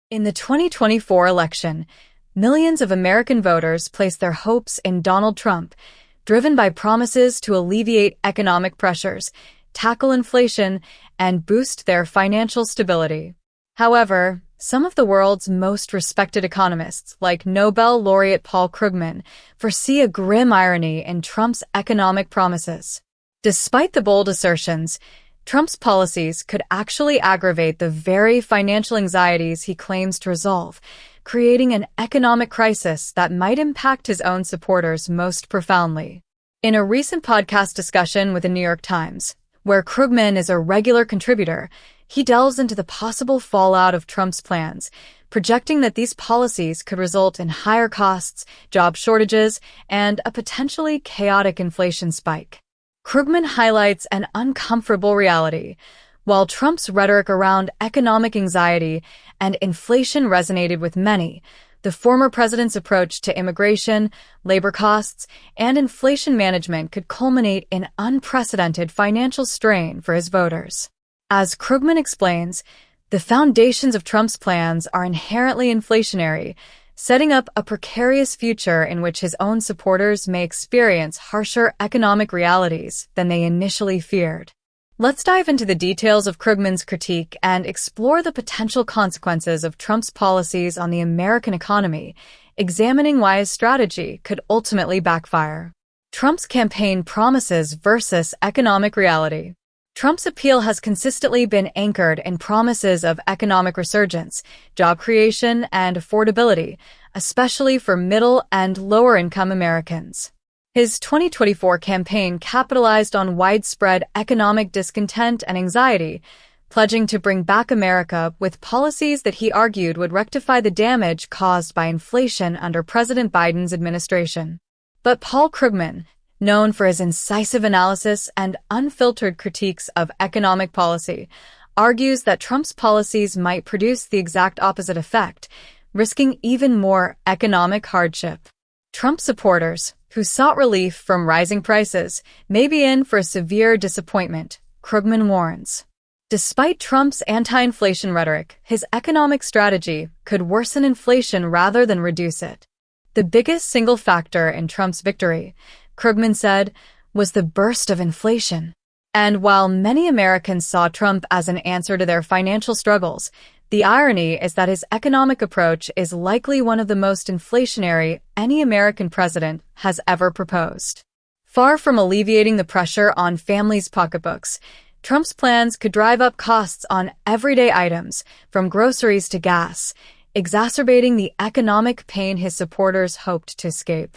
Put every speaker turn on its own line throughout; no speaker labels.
In the 2024 election, millions of American voters placed their hopes in Donald Trump, driven by promises to alleviate economic pressures, tackle inflation, and boost their financial stability. However, some of the world's most respected economists, like Nobel laureate Paul Krugman, foresee a grim irony in Trump's economic promises. Despite the bold assertions, Trump's policies could actually aggravate the very financial anxieties he claims to resolve, creating an economic crisis that might impact his own supporters most profoundly. In a recent podcast discussion with the New York Times, where Krugman is a regular contributor, he delves into the possible fallout of Trump's plans, projecting that these policies could result in higher costs, job shortages, and a potentially chaotic inflation spike. Krugman highlights an uncomfortable reality. While Trump's rhetoric around economic anxiety and inflation resonated with many, the former president's approach to immigration, labor costs, and inflation management could culminate in unprecedented financial strain for his voters. As Krugman explains, the foundations of Trump's plans are inherently inflationary, setting up a precarious future in which his own supporters may experience harsher economic realities than they initially feared. Let's dive into the details of Krugman's critique and explore the potential consequences of Trump's policies on the American economy, examining why his strategy could ultimately backfire. Trump's campaign promises versus economic reality. Trump's appeal has consistently been anchored in promises of economic resurgence, job creation, and affordability, especially for middle and lower-income Americans. His 2024 campaign capitalized on widespread economic discontent and anxiety, pledging to bring back America with policies that he argued would rectify the damage caused by inflation under President Biden's administration. But Paul Krugman, known for his incisive analysis and unfiltered critiques of economic policy, argues that Trump's policies might produce the exact opposite effect, risking even more economic hardship. Trump supporters, who sought relief from rising prices, may be in for a severe disappointment, Krugman warns. Despite Trump's anti-inflation rhetoric, his economic strategy could worsen inflation rather than reduce it. The biggest single factor in Trump's victory, Krugman said, was the burst of inflation. And while many Americans saw Trump as an answer to their financial struggles, the irony is that his economic approach is likely one of the most inflationary any American president has ever proposed. Far from alleviating the pressure on families' pocketbooks, Trump's plans could drive up costs on everyday items, from groceries to gas, exacerbating the economic pain his supporters hoped to escape.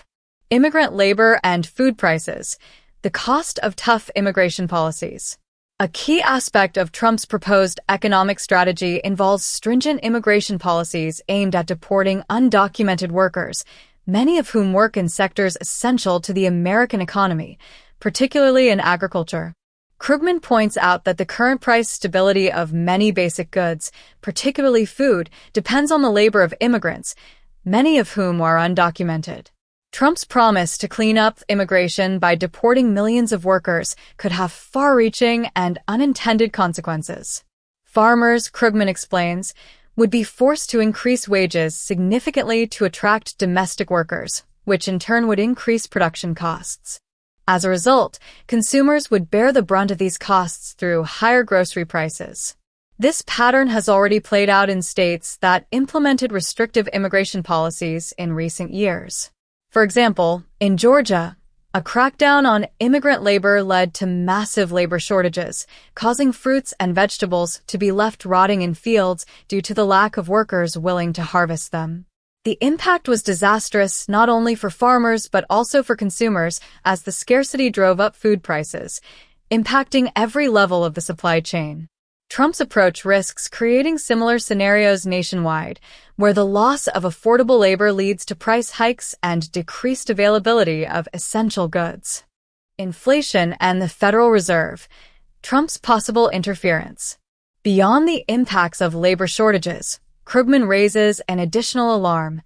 Immigrant labor and food prices, the cost of tough immigration policies. A key aspect of Trump's proposed economic strategy involves stringent immigration policies aimed at deporting undocumented workers, many of whom work in sectors essential to the American economy, particularly in agriculture. Krugman points out that the current price stability of many basic goods, particularly food, depends on the labor of immigrants, many of whom are undocumented. Trump's promise to clean up immigration by deporting millions of workers could have far-reaching and unintended consequences. Farmers, Krugman explains, would be forced to increase wages significantly to attract domestic workers, which in turn would increase production costs. As a result, consumers would bear the brunt of these costs through higher grocery prices. This pattern has already played out in states that implemented restrictive immigration policies in recent years. For example, in Georgia, a crackdown on immigrant labor led to massive labor shortages, causing fruits and vegetables to be left rotting in fields due to the lack of workers willing to harvest them. The impact was disastrous not only for farmers but also for consumers, as the scarcity drove up food prices, impacting every level of the supply chain. Trump's approach risks creating similar scenarios nationwide, where the loss of affordable labor leads to price hikes and decreased availability of essential goods. Inflation and the Federal Reserve. Trump's possible interference. Beyond the impacts of labor shortages, Krugman raises an additional alarm: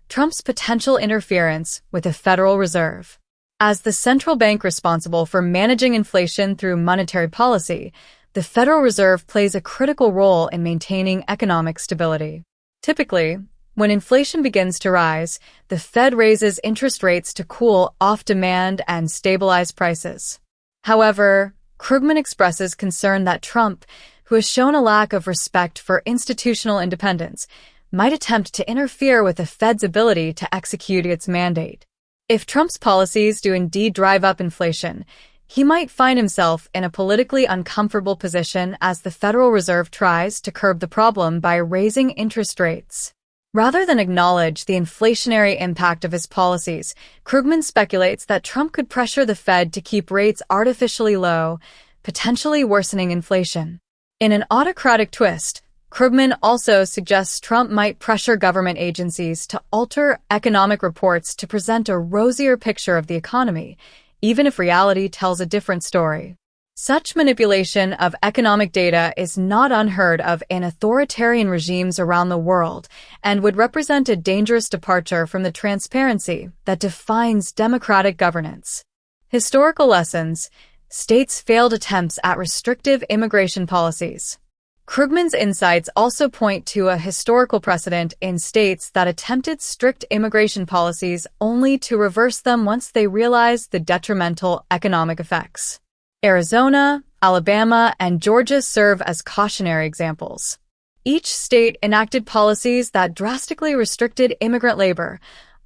Trump's potential interference with the Federal Reserve. As the central bank responsible for managing inflation through monetary policy, the Federal Reserve plays a critical role in maintaining economic stability. Typically, when inflation begins to rise, the Fed raises interest rates to cool off demand and stabilize prices. However, Krugman expresses concern that Trump, who has shown a lack of respect for institutional independence, might attempt to interfere with the Fed's ability to execute its mandate. If Trump's policies do indeed drive up inflation, he might find himself in a politically uncomfortable position as the Federal Reserve tries to curb the problem by raising interest rates. Rather than acknowledge the inflationary impact of his policies, Krugman speculates that Trump could pressure the Fed to keep rates artificially low, potentially worsening inflation. In an autocratic twist, Krugman also suggests Trump might pressure government agencies to alter economic reports to present a rosier picture of the economy, even if reality tells a different story. Such manipulation of economic data is not unheard of in authoritarian regimes around the world and would represent a dangerous departure from the transparency that defines democratic governance. Historical lessons: states' failed attempts at restrictive immigration policies. Krugman's insights also point to a historical precedent in states that attempted strict immigration policies only to reverse them once they realized the detrimental economic effects. Arizona, Alabama, and Georgia serve as cautionary examples. Each state enacted policies that drastically restricted immigrant labor,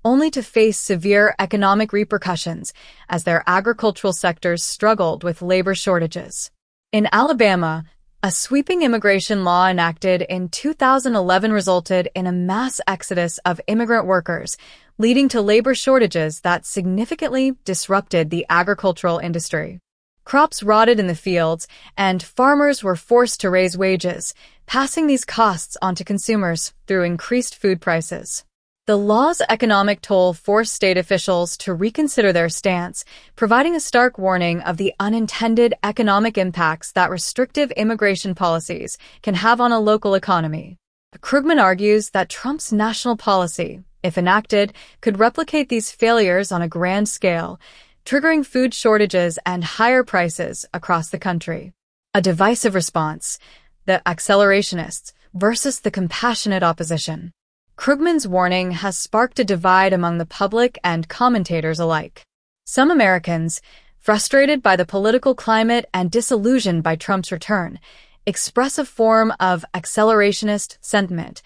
only to face severe economic repercussions as their agricultural sectors struggled with labor shortages. In Alabama, a sweeping immigration law enacted in 2011 resulted in a mass exodus of immigrant workers, leading to labor shortages that significantly disrupted the agricultural industry. Crops rotted in the fields, and farmers were forced to raise wages, passing these costs on to consumers through increased food prices. The law's economic toll forced state officials to reconsider their stance, providing a stark warning of the unintended economic impacts that restrictive immigration policies can have on a local economy. Krugman argues that Trump's national policy, if enacted, could replicate these failures on a grand scale, triggering food shortages and higher prices across the country. A divisive response: the accelerationists versus the compassionate opposition. Krugman's warning has sparked a divide among the public and commentators alike. Some Americans, frustrated by the political climate and disillusioned by Trump's return, express a form of accelerationist sentiment,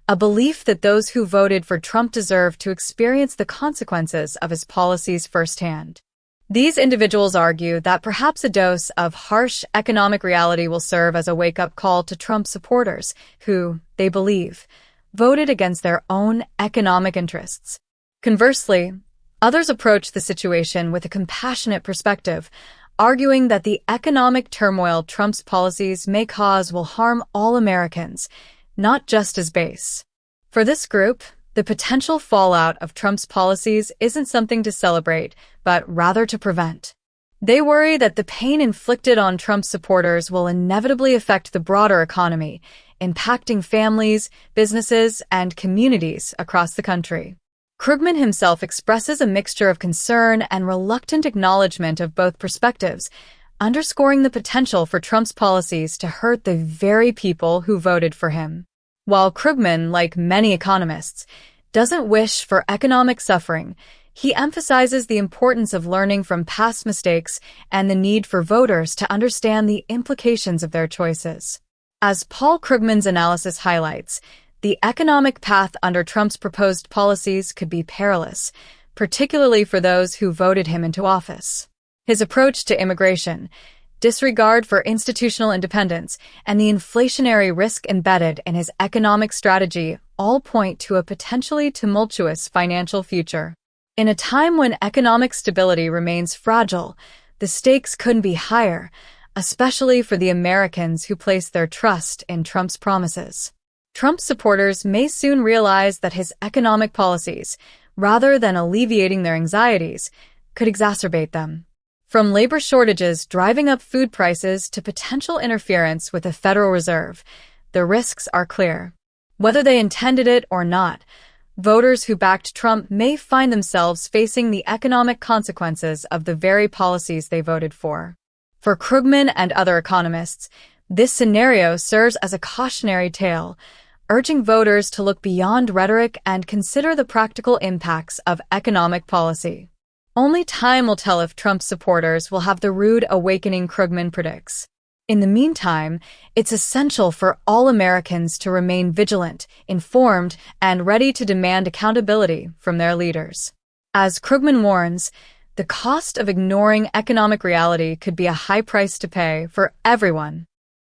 a belief that those who voted for Trump deserve to experience the consequences of his policies firsthand. These individuals argue that perhaps a dose of harsh economic reality will serve as a wake-up call to Trump supporters who, they believe, voted against their own economic interests. Conversely, others approach the situation with a compassionate perspective, arguing that the economic turmoil Trump's policies may cause will harm all Americans, not just his base. For this group, the potential fallout of Trump's policies isn't something to celebrate, but rather to prevent. They worry that the pain inflicted on Trump supporters will inevitably affect the broader economy, impacting families, businesses, and communities across the country. Krugman himself expresses a mixture of concern and reluctant acknowledgement of both perspectives, underscoring the potential for Trump's policies to hurt the very people who voted for him. While Krugman, like many economists, doesn't wish for economic suffering, he emphasizes the importance of learning from past mistakes and the need for voters to understand the implications of their choices. As Paul Krugman's analysis highlights, the economic path under Trump's proposed policies could be perilous, particularly for those who voted him into office. His approach to immigration, disregard for institutional independence, and the inflationary risk embedded in his economic strategy all point to a potentially tumultuous financial future. In a time when economic stability remains fragile, the stakes couldn't be higher, especially for the Americans who place their trust in Trump's promises. Trump supporters may soon realize that his economic policies, rather than alleviating their anxieties, could exacerbate them. From labor shortages driving up food prices to potential interference with the Federal Reserve, the risks are clear. Whether they intended it or not, voters who backed Trump may find themselves facing the economic consequences of the very policies they voted for. For Krugman and other economists, this scenario serves as a cautionary tale, urging voters to look beyond rhetoric and consider the practical impacts of economic policy. Only time will tell if Trump's supporters will have the rude awakening Krugman predicts. In the meantime, it's essential for all Americans to remain vigilant, informed, and ready to demand accountability from their leaders. As Krugman warns, the cost of ignoring economic reality could be a high price to pay for everyone.